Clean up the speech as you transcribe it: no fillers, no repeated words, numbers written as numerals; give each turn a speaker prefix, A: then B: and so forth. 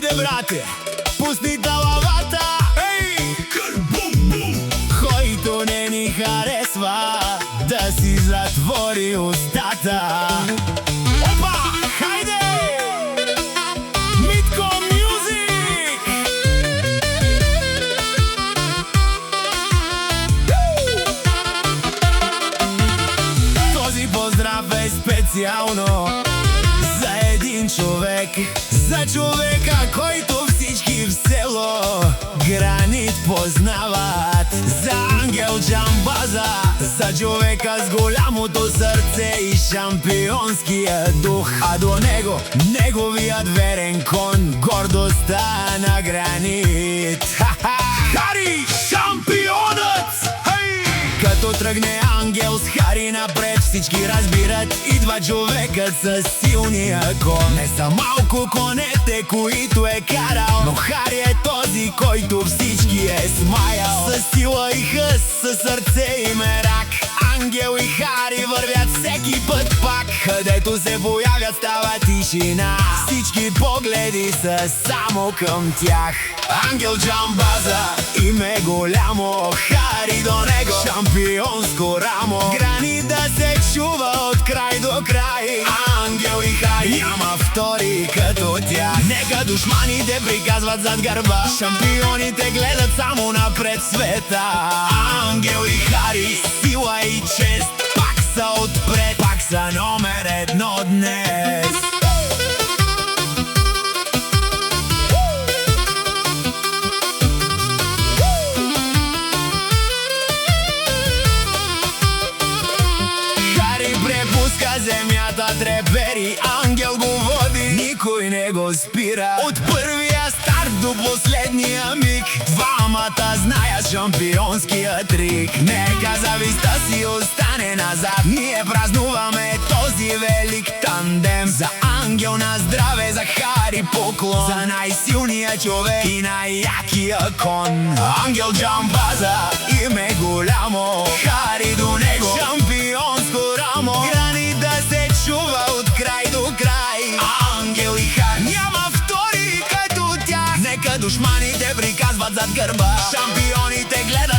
A: Хайде, брате, пусни талавата, ей!
B: Карбум-бум!
A: Който не ни харесва, да си затвори устата. Опа, хайде! Митко Мюзик! Този поздрав е специално за един човек, за човека, който всички в село Гранит познават. За Ангел Джамбаза, за човека с голямото сърце и шампионския дух, а до него неговият верен кон, гордостта на Гранит. Хари, шампионът! Като тръгне Ангел с Хари напред, всички разбират, идва човекът с силния кон. Не са малко конете, които е карал, но Хари е този, който всички е смаял. С сила и хъс, със сърце и мерак, Ангел и Хари вървят всеки път пак. Където се появят, става тишина, всички погледи са само към тях. Ангел Джамбаза, име голямо, Хари до него, шампионско рамо. Гранит да се чува от край до край, Ангел и Хари няма втори като тях. Нека душманите приказват зад гърба, шампионите гледат само напред света. Ангел и Хари, сила и чест, пак са отпред, пак са номер едно днес. Земята трепери, Ангел го води, никой не го спира. От първия старт до последния миг, двамата знаят шампионския трик. Нека завистта си остане назад, ние празнуваме този велик тандем. За Ангел на здраве, за Хари поклон, за най-силния човек и най-якия кон. Ангел Джамбаза, име голямо, Хари до него, шампионско рамо. Гранит да се чува от край до край, Ангел и Хари няма втори като тях. Нека душманите приказват зад гърба, шампионите гледат